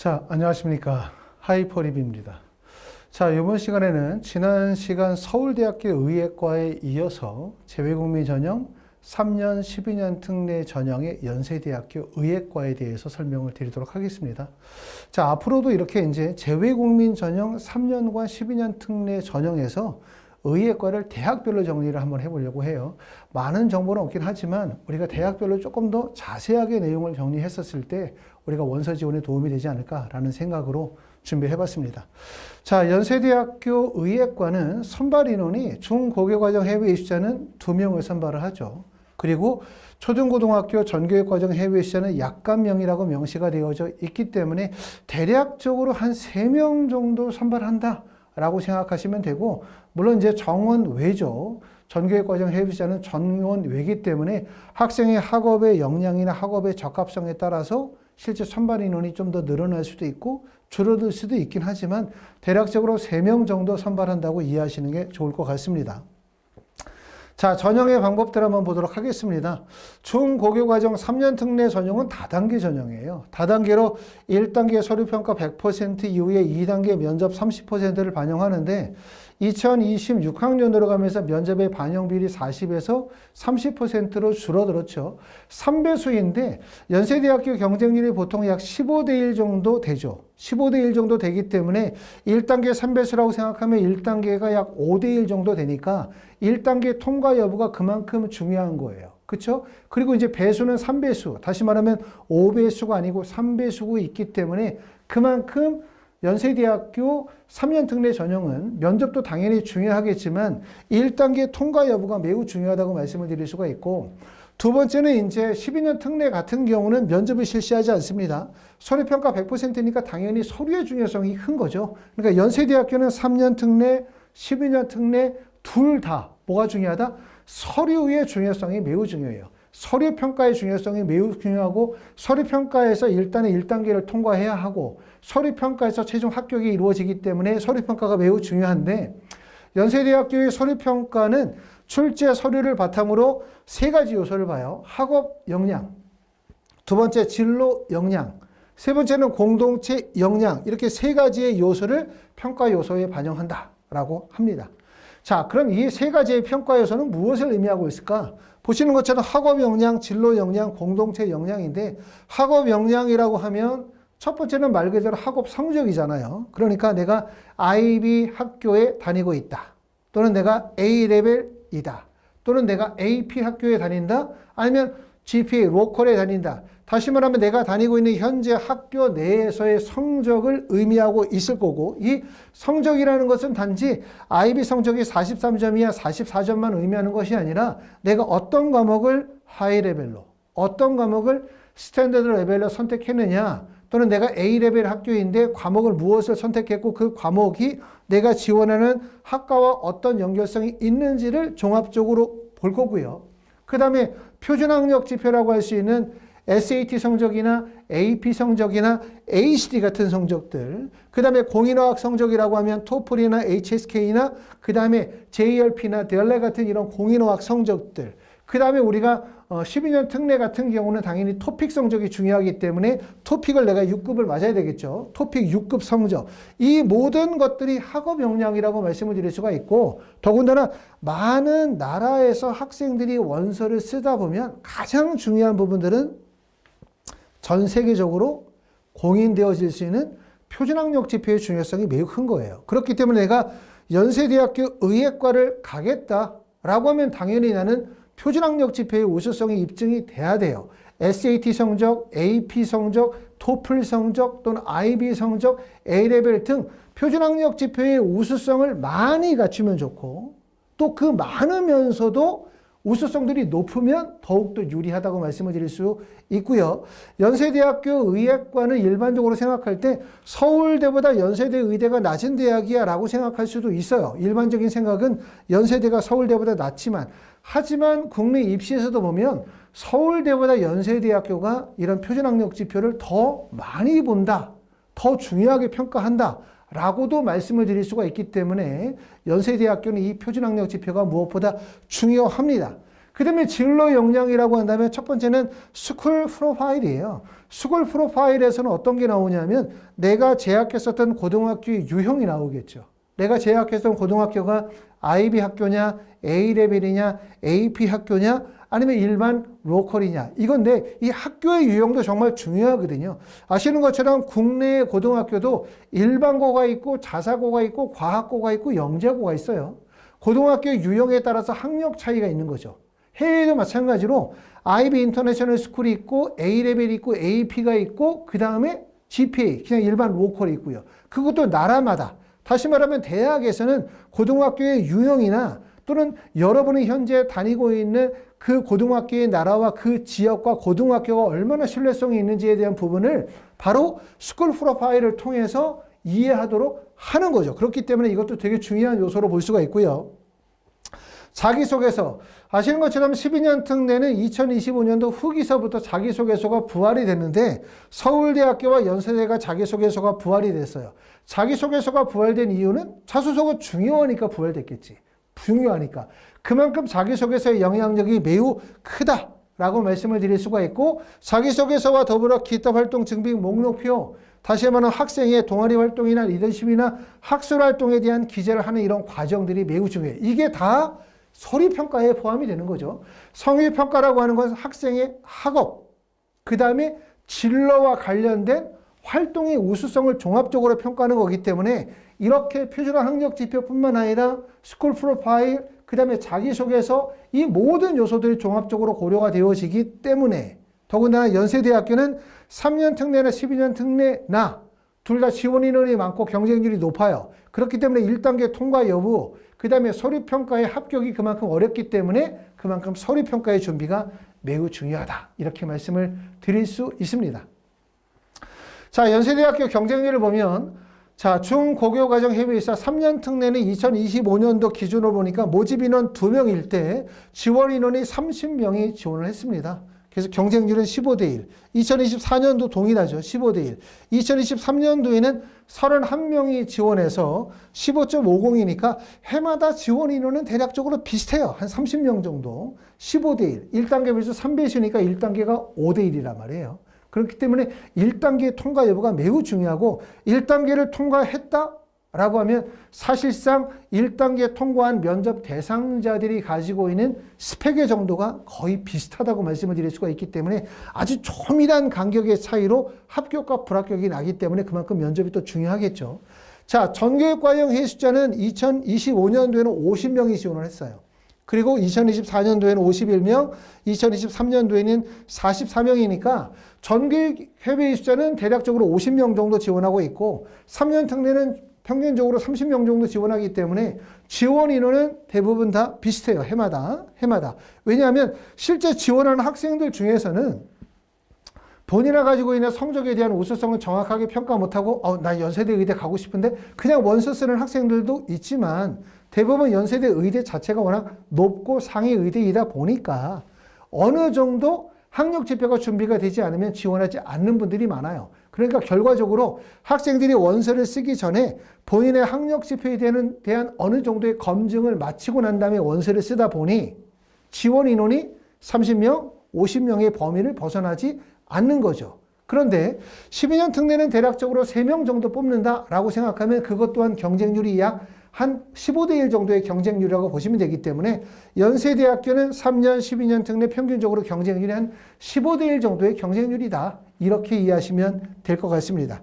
자, 안녕하십니까. 하이퍼립입니다. 자, 이번 시간에는 지난 시간 서울대학교 의예과에 이어서 재외국민 전형 3년, 12년 특례 전형의 연세대학교 의예과에 대해서 설명을 드리도록 하겠습니다. 자, 앞으로도 이렇게 이제 재외국민 전형 3년과 12년 특례 전형에서 의예과를 대학별로 정리를 한번 해보려고 해요. 많은 정보는 없긴 하지만 우리가 대학별로 조금 더 자세하게 내용을 정리했었을 때 우리가 원서 지원에 도움이 되지 않을까라는 생각으로 준비해봤습니다. 자, 연세대학교 의예과는 선발 인원이 중고교과정 해외 입시자는 2명을 선발을 하죠. 그리고 초중고등학교 전교육과정 해외 입시자는 약간명이라고 명시가 되어져 있기 때문에 대략적으로 한 3명 정도 선발한다 라고 생각하시면 되고, 물론 이제 정원 외죠. 전교육과정 해외 입시자는 전원 외기 때문에 학생의 학업의 역량이나 학업의 적합성에 따라서 실제 선발 인원이 좀 더 늘어날 수도 있고 줄어들 수도 있긴 하지만 대략적으로 3명 정도 선발한다고 이해하시는 게 좋을 것 같습니다. 자, 전형의 방법들 한번 보도록 하겠습니다. 중고교과정 3년 특례 전형은 다단계 전형이에요. 다단계로 1단계 서류평가 100% 이후에 2단계 면접 30%를 반영하는데 2026학년으로 가면서 면접의 반영 비율이 40에서 30%로 줄어들었죠. 3배수인데 연세대학교 경쟁률이 보통 약 15대 1 정도 되죠. 15대 1 정도 되기 때문에 1단계 3배수라고 생각하면 1단계가 약 5대 1 정도 되니까 1단계 통과 여부가 그만큼 중요한 거예요. 그렇죠? 그리고 이제 배수는 3배수, 다시 말하면 5배수가 아니고 3배수고 있기 때문에 그만큼 연세대학교 3년 특례 전형은 면접도 당연히 중요하겠지만 1단계 통과 여부가 매우 중요하다고 말씀을 드릴 수가 있고, 두 번째는 이제 12년 특례 같은 경우는 면접을 실시하지 않습니다. 서류평가 100%니까 당연히 서류의 중요성이 큰 거죠. 그러니까 연세대학교는 3년 특례, 12년 특례 둘 다 뭐가 중요하다? 서류의 중요성이 매우 중요해요. 서류평가의 중요성이 매우 중요하고 서류평가에서 일단은 1단계를 통과해야 하고 서류평가에서 최종 합격이 이루어지기 때문에 서류평가가 매우 중요한데, 연세대학교의 서류평가는 출제 서류를 바탕으로 3가지 요소를 봐요. 학업 역량, 두 번째 진로 역량, 세 번째는 공동체 역량, 이렇게 3가지의 요소를 평가 요소에 반영한다라고 합니다. 자, 그럼 이 3가지의 평가 요소는 무엇을 의미하고 있을까? 보시는 것처럼 학업 역량, 진로 역량, 공동체 역량인데, 학업 역량이라고 하면 첫 번째는 말 그대로 학업 성적이잖아요. 그러니까 내가 IB 학교에 다니고 있다, 또는 내가 A레벨이다, 또는 내가 AP 학교에 다닌다, 아니면 GPA 로컬에 다닌다. 다시 말하면 내가 다니고 있는 현재 학교 내에서의 성적을 의미하고 있을 거고, 이 성적이라는 것은 단지 IB 성적이 43점이야 44점만 의미하는 것이 아니라 내가 어떤 과목을 하이 레벨로, 어떤 과목을 스탠더드 레벨로 선택했느냐, 또는 내가 A레벨 학교인데 과목을 무엇을 선택했고 그 과목이 내가 지원하는 학과와 어떤 연결성이 있는지를 종합적으로 볼 거고요. 그 다음에 표준학력 지표라고 할 수 있는 SAT 성적이나 AP 성적이나 ACT 같은 성적들, 그 다음에 공인어학 성적이라고 하면 토플이나 HSK나 그 다음에 JLP나 DLE 같은 이런 공인어학 성적들, 그 다음에 우리가 12년 특례 같은 경우는 당연히 토픽 성적이 중요하기 때문에 토픽을 내가 6급을 맞아야 되겠죠. 토픽 6급 성적. 이 모든 것들이 학업 역량이라고 말씀을 드릴 수가 있고, 더군다나 많은 나라에서 학생들이 원서를 쓰다 보면 가장 중요한 부분들은 전 세계적으로 공인되어질 수 있는 표준학력 지표의 중요성이 매우 큰 거예요. 그렇기 때문에 내가 연세대학교 의예과를 가겠다라고 하면 당연히 나는 표준학력 지표의 우수성이 입증이 돼야 돼요. SAT 성적, AP 성적, 토플 성적 또는 IB 성적, A레벨 등 표준학력 지표의 우수성을 많이 갖추면 좋고, 또 그 많으면서도 우수성들이 높으면 더욱더 유리하다고 말씀을 드릴 수 있고요. 연세대학교 의예과는 일반적으로 생각할 때 서울대보다 연세대 의대가 낮은 대학이야 라고 생각할 수도 있어요. 일반적인 생각은 연세대가 서울대보다 낮지만, 하지만 국내 입시에서도 보면 서울대보다 연세대학교가 이런 표준학력 지표를 더 많이 본다, 더 중요하게 평가한다 라고도 말씀을 드릴 수가 있기 때문에 연세대학교는 이 표준학력 지표가 무엇보다 중요합니다. 그 다음에 진로 역량이라고 한다면 첫 번째는 스쿨 프로파일이에요. 스쿨 프로파일에서는 어떤 게 나오냐면 내가 재학했었던 고등학교의 유형이 나오겠죠. 내가 재학했던 고등학교가 IB 학교냐, A레벨이냐, AP 학교냐, 아니면 일반 로컬이냐. 이건데 이 학교의 유형도 정말 중요하거든요. 아시는 것처럼 국내의 고등학교도 일반고가 있고 자사고가 있고 과학고가 있고 영재고가 있어요. 고등학교의 유형에 따라서 학력 차이가 있는 거죠. 해외도 마찬가지로 IB 인터내셔널 스쿨이 있고 A레벨이 있고 AP가 있고 그 다음에 GPA 그냥 일반 로컬이 있고요. 그것도 나라마다 다시 말하면 대학에서는 고등학교의 유형이나 또는 여러분이 현재 다니고 있는 그 고등학교의 나라와 그 지역과 고등학교가 얼마나 신뢰성이 있는지에 대한 부분을 바로 스쿨 프로파일을 통해서 이해하도록 하는 거죠. 그렇기 때문에 이것도 되게 중요한 요소로 볼 수가 있고요. 자기소개서. 아시는 것처럼 12년 특례는 2025년도 후기서부터 자기소개서가 부활이 됐는데 서울대학교와 연세대가 자기소개서가 부활이 됐어요. 자기소개서가 부활된 이유는 자소서가 중요하니까 부활됐겠지. 중요하니까. 그만큼 자기소개서의 영향력이 매우 크다라고 말씀을 드릴 수가 있고 자기소개서와 더불어 기타 활동 증빙 목록표 다시 말하면 학생의 동아리 활동이나 리더십이나 학술 활동에 대한 기재를 하는 이런 과정들이 매우 중요해요. 이게 다 서류평가에 포함이 되는 거죠. 성의평가라고 하는 건 학생의 학업, 그 다음에 진로와 관련된 활동의 우수성을 종합적으로 평가하는 거기 때문에 이렇게 표준화 학력 지표뿐만 아니라 스쿨 프로파일, 그 다음에 자기소개서 이 모든 요소들이 종합적으로 고려가 되어지기 때문에 더군다나 연세대학교는 3년 특례나 12년 특례나 둘 다 지원 인원이 많고 경쟁률이 높아요. 그렇기 때문에 1단계 통과 여부, 그 다음에 서류평가의 합격이 그만큼 어렵기 때문에 그만큼 서류평가의 준비가 매우 중요하다. 이렇게 말씀을 드릴 수 있습니다. 자, 연세대학교 경쟁률을 보면 자, 중고교과정 해외이사 3년 특례는 2025년도 기준으로 보니까 모집 인원 2명일 때 지원 인원이 30명이 지원을 했습니다. 그래서 경쟁률은 15대 1. 2024년도 동일하죠. 15대 1. 2023년도에는 31명이 지원해서 15.50이니까 해마다 지원 인원은 대략적으로 비슷해요. 한 30명 정도. 15대 1. 1단계 비율 3배수니까 1단계가 5대 1이란 말이에요. 그렇기 때문에 1단계 통과 여부가 매우 중요하고 1단계를 통과했다? 라고 하면 사실상 1단계 통과한 면접 대상자들이 가지고 있는 스펙의 정도가 거의 비슷하다고 말씀을 드릴 수가 있기 때문에 아주 조밀한 간격의 차이로 합격과 불합격이 나기 때문에 그만큼 면접이 또 중요하겠죠. 자, 전교육과정 회의 숫자는 2025년도에는 50명이 지원을 했어요. 그리고 2024년도에는 51명, 2023년도에는 44명이니까 전교육 회의 숫자는 대략적으로 50명 정도 지원하고 있고 3년 특례는 평균적으로 30명 정도 지원하기 때문에 지원 인원은 대부분 다 비슷해요. 해마다. 왜냐하면 실제 지원하는 학생들 중에서는 본인이 가지고 있는 성적에 대한 우수성을 정확하게 평가 못하고 나 연세대 의대 가고 싶은데 그냥 원서 쓰는 학생들도 있지만 대부분 연세대 의대 자체가 워낙 높고 상위 의대이다 보니까 어느 정도 학력 지표가 준비가 되지 않으면 지원하지 않는 분들이 많아요. 그러니까 결과적으로 학생들이 원서를 쓰기 전에 본인의 학력 지표에 대한 어느 정도의 검증을 마치고 난 다음에 원서를 쓰다 보니 지원 인원이 30명, 50명의 범위를 벗어나지 않는 거죠. 그런데 12년 특례는 대략적으로 3명 정도 뽑는다라고 생각하면 그것 또한 경쟁률이 약 한 15대 1 정도의 경쟁률이라고 보시면 되기 때문에 연세대학교는 3년, 12년 특례 평균적으로 경쟁률이 한 15대 1 정도의 경쟁률이다. 이렇게 이해하시면 될 것 같습니다.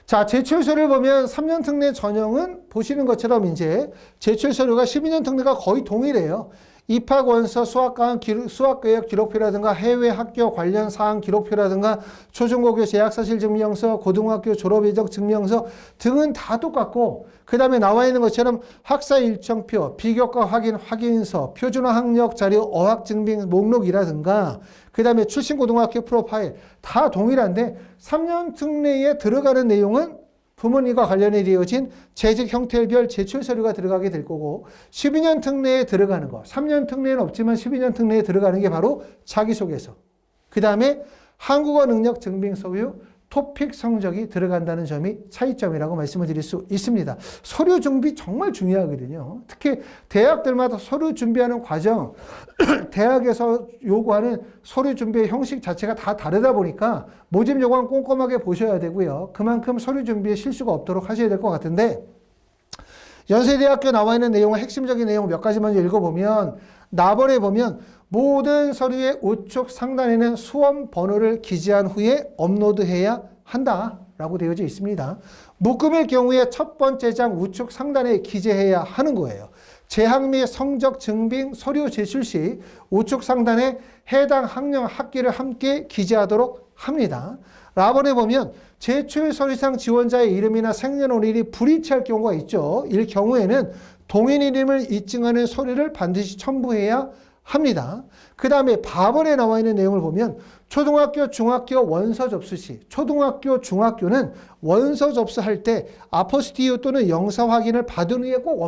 자, 제출서를 보면 3년 특례 전형은 보시는 것처럼 이제 제출서류가 12년 특례가 거의 동일해요. 입학원서, 수학계획 기록표라든가 해외 학교 관련 사항 기록표라든가 초중고교 재학사실증명서, 고등학교 졸업예정 증명서 등은 다 똑같고 그 다음에 나와 있는 것처럼 학사 일정표, 비교과 확인서, 표준화 학력 자료, 어학증빙 목록이라든가 그 다음에 출신고등학교 프로파일 다 동일한데 3년 특례에 들어가는 내용은 부모님과 관련이 되어진 재직 형태별 제출 서류가 들어가게 될 거고 12년 특례에 들어가는 거 3년 특례는 없지만 12년 특례에 들어가는 게 바로 자기소개서 그 다음에 한국어 능력 증빙 서류 토픽 성적이 들어간다는 점이 차이점이라고 말씀을 드릴 수 있습니다. 서류 준비 정말 중요하거든요. 특히 대학들마다 서류 준비하는 과정, 대학에서 요구하는 서류 준비의 형식 자체가 다 다르다 보니까 모집 요관 꼼꼼하게 보셔야 되고요. 그만큼 서류 준비에 실수가 없도록 하셔야 될 것 같은데, 연세대학교 나와 있는 내용의 핵심적인 내용 몇 가지 먼저 읽어보면, 나번에 보면 모든 서류의 우측 상단에는 수험 번호를 기재한 후에 업로드해야 한다라고 되어져 있습니다. 묶음의 경우에 첫 번째 장 우측 상단에 기재해야 하는 거예요. 재학 및 성적 증빙 서류 제출 시 우측 상단에 해당 학년 학기를 함께 기재하도록 합니다. 라번에 보면 제출 서류상 지원자의 이름이나 생년월일이 불일치할 경우가 있죠. 이 경우에는 동일 이름을 입증하는 서류를 반드시 첨부해야 합니다. 그 다음에 밥원에 나와 있는 내용을 보면 초등학교, 중학교 원서 접수 시, 초등학교, 중학교는 원서 접수할 때 아포스티유 또는 영사 확인을 받은 후에 꼭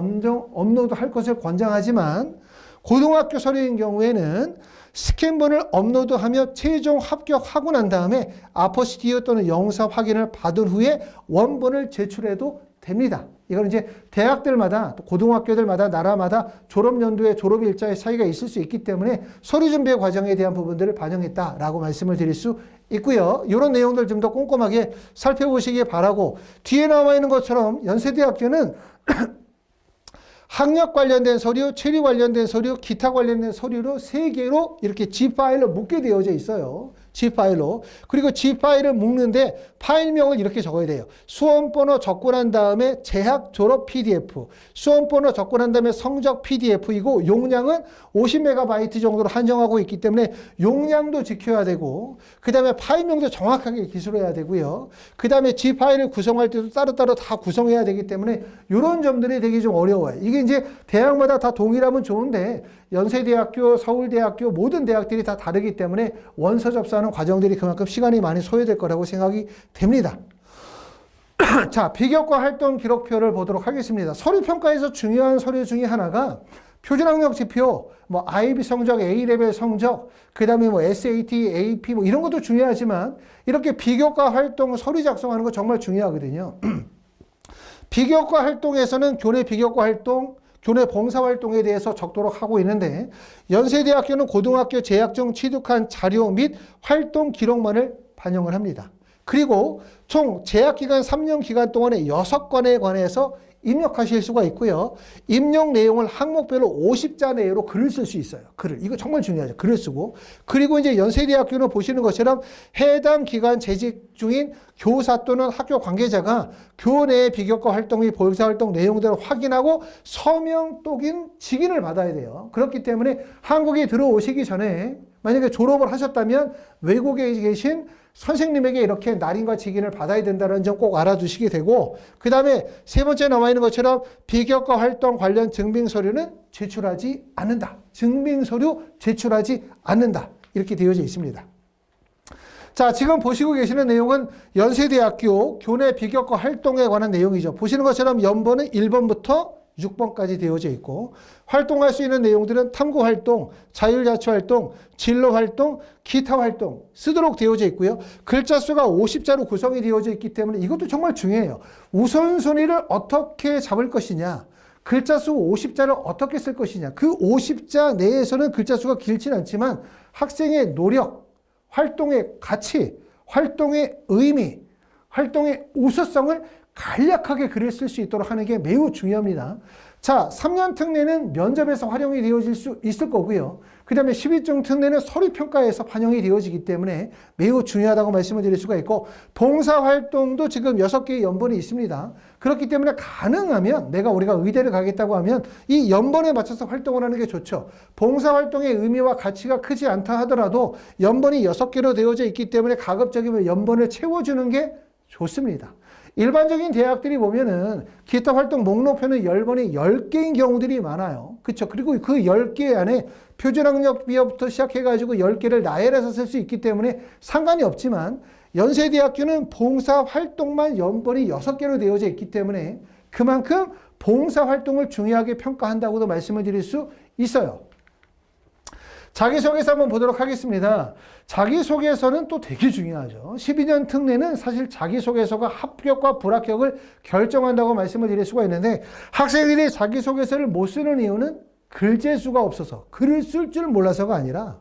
업로드할 것을 권장하지만, 고등학교 서류인 경우에는 스캔본을 업로드하며 최종 합격하고 난 다음에 아포스티유 또는 영사 확인을 받은 후에 원본을 제출해도 됩니다. 이건 이제 대학들마다, 또 고등학교들마다, 나라마다 졸업 연도에 졸업 일자의 차이가 있을 수 있기 때문에 서류 준비 과정에 대한 부분들을 반영했다라고 말씀을 드릴 수 있고요. 이런 내용들 좀 더 꼼꼼하게 살펴보시기 바라고, 뒤에 나와 있는 것처럼 연세대학교는 학력 관련된 서류, 체리 관련된 서류, 기타 관련된 서류로 3개로 이렇게 G파일로 묶게 되어져 있어요. G파일로. 그리고 G파일을 묶는데 파일명을 이렇게 적어야 돼요. 수험번호 적고 난 다음에 재학 졸업 PDF, 수험번호 적고 난 다음에 성적 PDF이고, 용량은 50MB 정도로 한정하고 있기 때문에 용량도 지켜야 되고, 그 다음에 파일명도 정확하게 기술해야 되고요. 그 다음에 G파일을 구성할 때도 따로따로 다 구성해야 되기 때문에 이런 점들이 되게 좀 어려워요. 이게 이제 대학마다 다 동일하면 좋은데, 연세대학교, 서울대학교 모든 대학들이 다 다르기 때문에 원서 접수하는 과정들이 그만큼 시간이 많이 소요될 거라고 생각이 됩니다. 자, 비교과 활동 기록표를 보도록 하겠습니다. 서류평가에서 중요한 서류 중에 하나가 표준학력 지표, 뭐 IB 성적, A레벨 성적, 그 다음에 뭐 SAT, AP 뭐 이런 것도 중요하지만, 이렇게 비교과 활동 서류 작성하는 거 정말 중요하거든요. 비교과 활동에서는 교내 비교과 활동, 교내 봉사활동에 대해서 적도록 하고 있는데, 연세대학교는 고등학교 재학 중 취득한 자료 및 활동 기록만을 반영을 합니다. 그리고 총 재학기간 3년 기간 동안에 6건에 관해서 입력하실 수가 있고요. 입력 내용을 항목별로 50자 내로 글을 쓸 수 있어요. 글을. 이거 정말 중요하죠. 글을 쓰고. 그리고 이제 연세대학교는 보시는 것처럼 해당 기간 재직 중인 교사 또는 학교 관계자가 교내 비교과 활동 및 봉사활동 내용들을 확인하고 서명 또는 직인을 받아야 돼요. 그렇기 때문에 한국에 들어오시기 전에 만약에 졸업을 하셨다면 외국에 계신 선생님에게 이렇게 날인과 직인을 받아야 된다는 점 꼭 알아두시게 되고, 그 다음에 세 번째 나와 있는 것처럼 비교과 활동 관련 증빙 서류는 제출하지 않는다. 증빙 서류 제출하지 않는다. 이렇게 되어져 있습니다. 자, 지금 보시고 계시는 내용은 연세대학교 교내 비교과 활동에 관한 내용이죠. 보시는 것처럼 연번은 1번부터 6번까지 되어져 있고, 활동할 수 있는 내용들은 탐구활동, 자율자치활동, 진로활동, 기타활동 쓰도록 되어져 있고요. 글자 수가 50자로 구성이 되어져 있기 때문에 이것도 정말 중요해요. 우선순위를 어떻게 잡을 것이냐, 글자 수 50자를 어떻게 쓸 것이냐, 그 50자 내에서는 글자 수가 길진 않지만 학생의 노력, 활동의 가치, 활동의 의미, 활동의 우수성을 간략하게 글을 쓸 수 있도록 하는 게 매우 중요합니다. 자, 3년 특례는 면접에서 활용이 되어질 수 있을 거고요. 그 다음에 12중 특례는 서류평가에서 반영이 되어지기 때문에 매우 중요하다고 말씀을 드릴 수가 있고, 봉사활동도 지금 6개의 연번이 있습니다. 그렇기 때문에 가능하면 우리가 의대를 가겠다고 하면 이 연번에 맞춰서 활동을 하는 게 좋죠. 봉사활동의 의미와 가치가 크지 않다 하더라도 연번이 6개로 되어져 있기 때문에 가급적이면 연번을 채워주는 게 좋습니다. 일반적인 대학들이 보면은 기타 활동 목록표는 연번이 10개인 경우들이 많아요. 그렇죠? 그리고 그 10개 안에 표준학력 비하부터 시작해가지고 10개를 나열해서 쓸 수 있기 때문에 상관이 없지만, 연세대학교는 봉사활동만 연번이 6개로 되어져 있기 때문에 그만큼 봉사활동을 중요하게 평가한다고도 말씀을 드릴 수 있어요. 자기소개서 한번 보도록 하겠습니다. 자기소개서는 또 되게 중요하죠. 12년 특례는 사실 자기소개서가 합격과 불합격을 결정한다고 말씀을 드릴 수가 있는데 학생들이 자기소개서를 못 쓰는 이유는 글재수가 없어서 글을 쓸 줄 몰라서가 아니라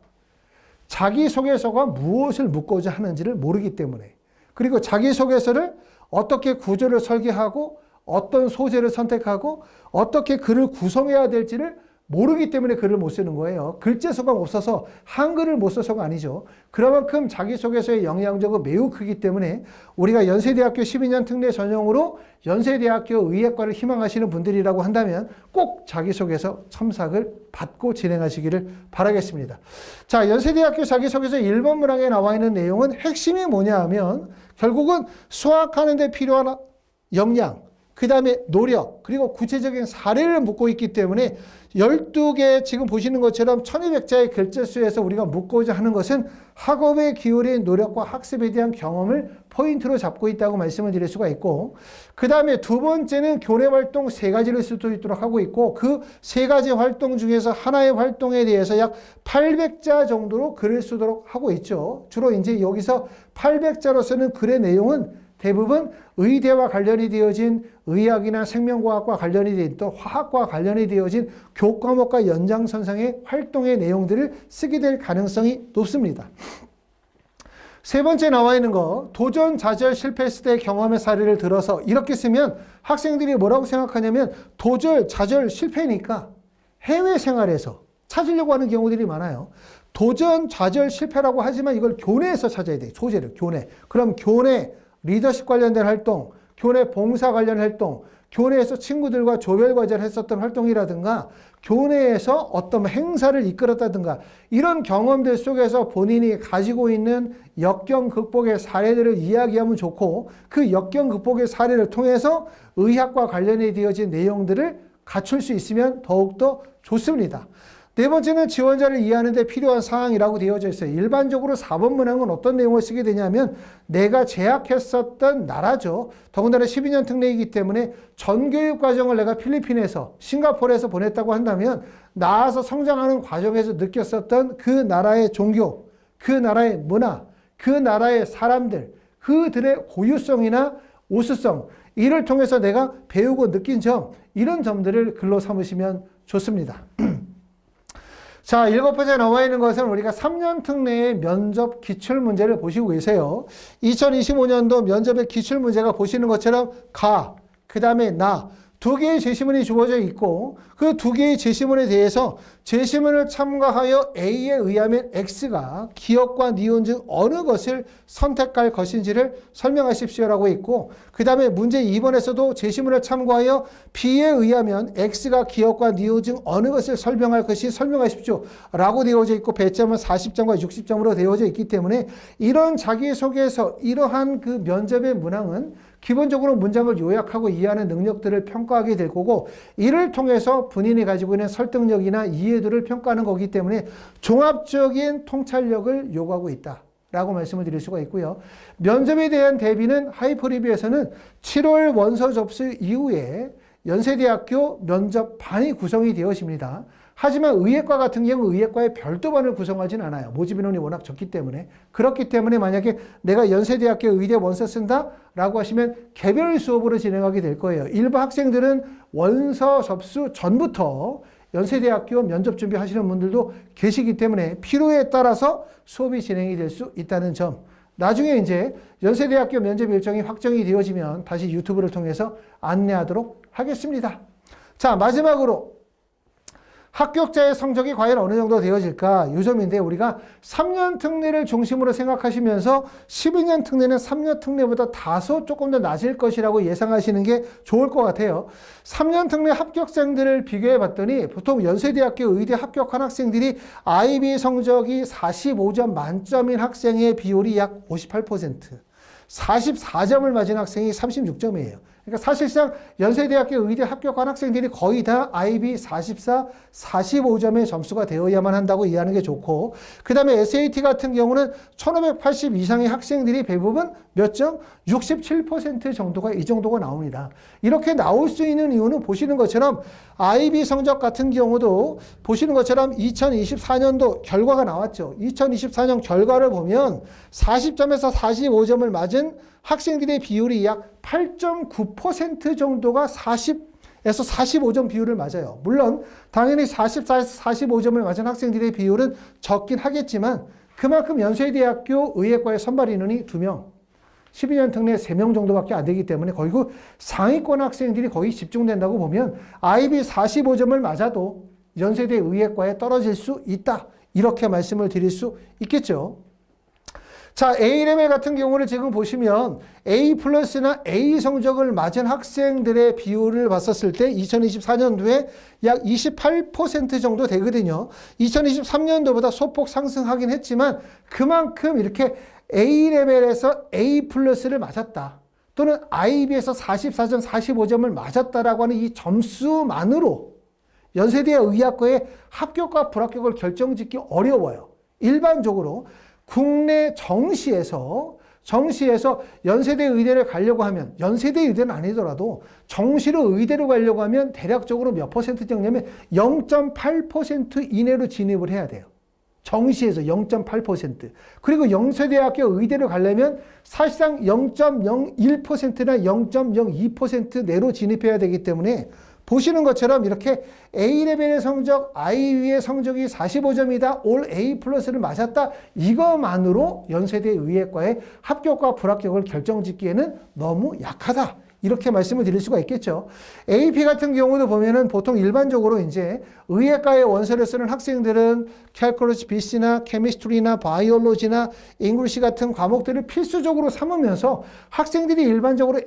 자기소개서가 무엇을 묻고자 하는지를 모르기 때문에 그리고 자기소개서를 어떻게 구조를 설계하고 어떤 소재를 선택하고 어떻게 글을 구성해야 될지를 모르기 때문에 글을 못 쓰는 거예요. 글재수가 없어서 한글을 못 써서가 아니죠. 그만큼 자기소개서의 영향력은 매우 크기 때문에 우리가 연세대학교 12년 특례 전형으로 연세대학교 의예과를 희망하시는 분들이라고 한다면 꼭 자기소개서 첨삭을 받고 진행하시기를 바라겠습니다. 자, 연세대학교 자기소개서 1번 문항에 나와 있는 내용은 핵심이 뭐냐 하면 결국은 수학하는 데 필요한 역량, 그 다음에 노력, 그리고 구체적인 사례를 묻고 있기 때문에 12개 지금 보시는 것처럼 1200자의 글재수에서 우리가 묻고자 하는 것은 학업에 기울인 노력과 학습에 대한 경험을 포인트로 잡고 있다고 말씀을 드릴 수가 있고 그 다음에 두 번째는 교내 활동 3가지를 쓸 수 있도록 하고 있고 그 3가지 활동 중에서 하나의 활동에 대해서 약 800자 정도로 글을 쓰도록 하고 있죠. 주로 이제 여기서 800자로 쓰는 글의 내용은 대부분 의대와 관련이 되어진 의학이나 생명과학과 관련이 되어 또 화학과 관련이 되어진 교과목과 연장선상의 활동의 내용들을 쓰게 될 가능성이 높습니다. 세 번째 나와 있는 거 도전, 좌절, 실패했을 때 경험의 사례를 들어서 이렇게 쓰면 학생들이 뭐라고 생각하냐면 도전, 좌절, 실패니까 해외 생활에서 찾으려고 하는 경우들이 많아요. 도전, 좌절, 실패라고 하지만 이걸 교내에서 찾아야 돼요. 소재를 교내. 그럼 교내 리더십 관련된 활동, 교내 봉사 관련 활동, 교내에서 친구들과 조별과제를 했었던 활동이라든가 교내에서 어떤 행사를 이끌었다든가 이런 경험들 속에서 본인이 가지고 있는 역경 극복의 사례들을 이야기하면 좋고 그 역경 극복의 사례를 통해서 의학과 관련이 되어진 내용들을 갖출 수 있으면 더욱더 좋습니다. 네 번째는 지원자를 이해하는 데 필요한 사항이라고 되어져 있어요. 일반적으로 4번 문항은 어떤 내용을 쓰게 되냐면 내가 재학했었던 나라죠. 더군다나 12년 특례이기 때문에 전교육 과정을 내가 필리핀에서 싱가포르에서 보냈다고 한다면 나와서 성장하는 과정에서 느꼈었던 그 나라의 종교, 그 나라의 문화, 그 나라의 사람들, 그들의 고유성이나 우수성 이를 통해서 내가 배우고 느낀 점 이런 점들을 글로 삼으시면 좋습니다. 자, 7번째 나와 있는 것은 우리가 3년 특례의 면접 기출문제를 보시고 계세요. 2025년도 면접의 기출문제가 보시는 것처럼 그 다음에 두 개의 제시문이 주어져 있고 그 두 개의 제시문에 대해서 제시문을 첨가하여 A에 의하면 X가 기억과 니은 중 어느 것을 선택할 것인지를 설명하십시오라고 있고 그 다음에 문제 2번에서도 제시문을 참고하여 B에 의하면 X가 기억과 니은 중 어느 것을 설명할 것이 설명하십시오 라고 되어져 있고 배점은 40점과 60점으로 되어져 있기 때문에 이런 자기소개서 이러한 그 면접의 문항은 기본적으로 문장을 요약하고 이해하는 능력들을 평가하게 될 거고 이를 통해서 본인이 가지고 있는 설득력이나 이해도를 평가하는 거기 때문에 종합적인 통찰력을 요구하고 있다라고 말씀을 드릴 수가 있고요. 면접에 대한 대비는 하이퍼리뷰에서는 7월 원서 접수 이후에 연세대학교 면접반이 구성이 되어집니다. 하지만 의예과 같은 경우 의예과에 별도반을 구성하진 않아요. 모집 인원이 워낙 적기 때문에. 그렇기 때문에 만약에 내가 연세대학교 의대 원서 쓴다라고 하시면 개별 수업으로 진행하게 될 거예요. 일부 학생들은 원서 접수 전부터 연세대학교 면접 준비하시는 분들도 계시기 때문에 필요에 따라서 수업이 진행이 될 수 있다는 점. 나중에 이제 연세대학교 면접 일정이 확정이 되어지면 다시 유튜브를 통해서 안내하도록 하겠습니다. 자, 마지막으로 합격자의 성적이 과연 어느 정도 되어질까? 요점인데 우리가 3년 특례를 중심으로 생각하시면서 12년 특례는 3년 특례보다 다소 조금 더 낮을 것이라고 예상하시는 게 좋을 것 같아요. 3년 특례 합격생들을 비교해 봤더니 보통 연세대학교 의대 합격한 학생들이 IB 성적이 45점 만점인 학생의 비율이 약 58%, 44점을 맞은 학생이 36점이에요. 그러니까 사실상 연세대학교 의대 합격한 학생들이 거의 다 IB 44, 45점의 점수가 되어야만 한다고 이해하는 게 좋고, 그 다음에 SAT 같은 경우는 1580 이상의 학생들이 대부분 몇 점? 67% 정도가 이 정도가 나옵니다. 이렇게 나올 수 있는 이유는 보시는 것처럼 IB 성적 같은 경우도 보시는 것처럼 2024년도 결과가 나왔죠. 2024년 결과를 보면 40점에서 45점을 맞은 학생들의 비율이 약 8.9% 정도가 40에서 45점 비율을 맞아요. 물론 당연히 44에서 45점을 맞은 학생들의 비율은 적긴 하겠지만 그만큼 연세대학교 의예과의 선발 인원이 2명, 12년 특례 3명 정도밖에 안 되기 때문에 거의 그 상위권 학생들이 거의 집중된다고 보면 IB 45점을 맞아도 연세대 의예과에 떨어질 수 있다. 이렇게 말씀을 드릴 수 있겠죠. 자, A레벨 같은 경우를 지금 보시면 A 플러스나 A 성적을 맞은 학생들의 비율을 봤었을 때 2024년도에 약 28% 정도 되거든요. 2023년도보다 소폭 상승하긴 했지만 그만큼 이렇게 A레벨에서 A 플러스를 맞았다. 또는 IB에서 44점, 45점을 맞았다라고 하는 이 점수만으로 연세대 의학과의 합격과 불합격을 결정짓기 어려워요. 일반적으로 국내 정시에서 연세대 의대를 가려고 하면, 연세대 의대는 아니더라도 정시로 의대로 가려고 하면 대략적으로 몇 퍼센트 정도냐면 0.8% 이내로 진입을 해야 돼요. 정시에서 0.8%. 그리고 연세대학교 의대를 가려면 사실상 0.01%나 0.02% 내로 진입해야 되기 때문에 보시는 것처럼 이렇게 A레벨의 성적, IB의 성적이 45점이다, 올 A 플러스를 맞았다, 이것만으로 연세대 의예과의 합격과 불합격을 결정짓기에는 너무 약하다. 이렇게 말씀을 드릴 수가 있겠죠. AP 같은 경우도 보면은 보통 일반적으로 이제 의예과의 원서를 쓰는 학생들은 캘큘러스 BC나 케미스트리나 바이올로지나 잉글리시 같은 과목들을 필수적으로 삼으면서 학생들이 일반적으로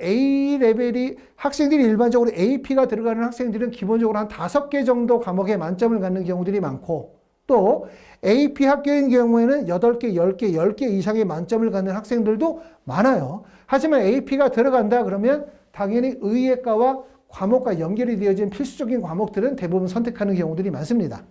AP가 들어가는 학생들은 기본적으로 한 5개 정도 과목에 만점을 갖는 경우들이 많고, 또 AP 학교인 경우에는 8개, 10개 이상의 만점을 갖는 학생들도 많아요. 하지만 AP가 들어간다 그러면 당연히 의예과와 과목과 연결이 되어진 필수적인 과목들은 대부분 선택하는 경우들이 많습니다.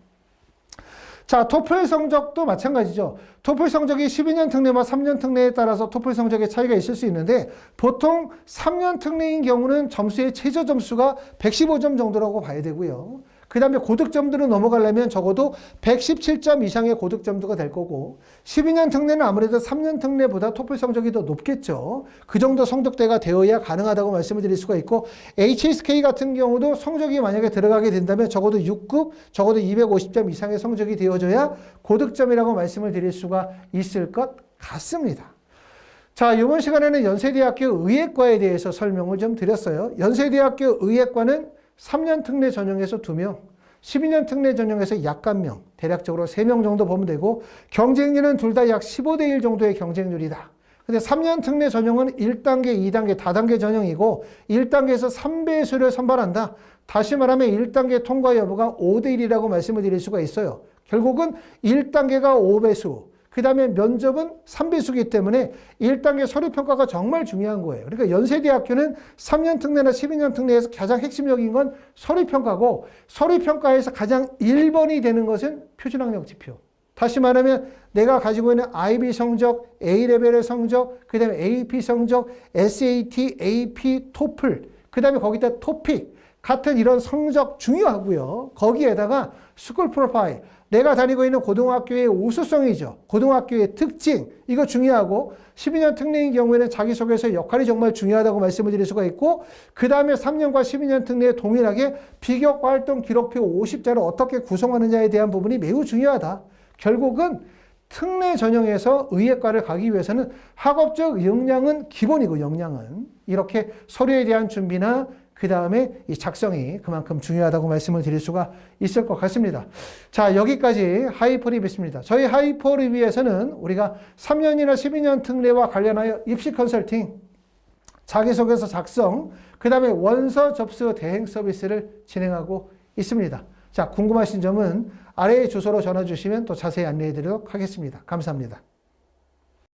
자, 토플 성적도 마찬가지죠. 토플 성적이 12년 특례와 3년 특례에 따라서 토플 성적의 차이가 있을 수 있는데 보통 3년 특례인 경우는 점수의 최저 점수가 115점 정도라고 봐야 되고요. 그 다음에 고득점들은 넘어가려면 적어도 117점 이상의 고득점수가 될 거고, 12년 특례는 아무래도 3년 특례보다 토플 성적이 더 높겠죠. 그 정도 성적대가 되어야 가능하다고 말씀을 드릴 수가 있고, HSK 같은 경우도 성적이 만약에 들어가게 된다면 적어도 6급, 적어도 250점 이상의 성적이 되어져야 고득점이라고 말씀을 드릴 수가 있을 것 같습니다. 자, 이번 시간에는 연세대학교 의예과에 대해서 설명을 좀 드렸어요. 연세대학교 의예과는 3년 특례 전형에서 2명, 12년 특례 전형에서 약 1명, 대략적으로 3명 정도 보면 되고, 경쟁률은 둘 다 약 15대 1 정도의 경쟁률이다. 근데 3년 특례 전형은 1단계, 2단계, 다단계 전형이고 1단계에서 3배수를 선발한다. 다시 말하면 1단계 통과 여부가 5대 1이라고 말씀을 드릴 수가 있어요. 결국은 1단계가 5배수, 그 다음에 면접은 3배수이기 때문에 1단계 서류평가가 정말 중요한 거예요. 그러니까 연세대학교는 3년 특례나 12년 특례에서 가장 핵심적인 건 서류평가고, 서류평가에서 가장 1번이 되는 것은 표준학력 지표. 다시 말하면 내가 가지고 있는 IB 성적, A레벨의 성적, 그 다음에 AP 성적, SAT, AP, 토플, 그 다음에 거기다 토픽 같은 이런 성적 중요하고요. 거기에다가 스쿨 프로파일, 내가 다니고 있는 고등학교의 우수성이죠. 고등학교의 특징, 이거 중요하고, 12년 특례인 경우에는 자기소개서 역할이 정말 중요하다고 말씀을 드릴 수가 있고, 그 다음에 3년과 12년 특례에 동일하게 비교과활동 기록표 50자를 어떻게 구성하느냐에 대한 부분이 매우 중요하다. 결국은 특례 전형에서 의예과를 가기 위해서는 학업적 역량은 기본이고, 역량은 이렇게 서류에 대한 준비나 그 다음에 이 작성이 그만큼 중요하다고 말씀을 드릴 수가 있을 것 같습니다. 자, 여기까지 하이퍼 리뷰였습니다. 저희 하이퍼 리뷰에서는 우리가 3년이나 12년 특례와 관련하여 입시 컨설팅, 자기소개서 작성, 그 다음에 원서 접수 대행 서비스를 진행하고 있습니다. 자, 궁금하신 점은 아래의 주소로 전화 주시면 또 자세히 안내해 드리도록 하겠습니다. 감사합니다.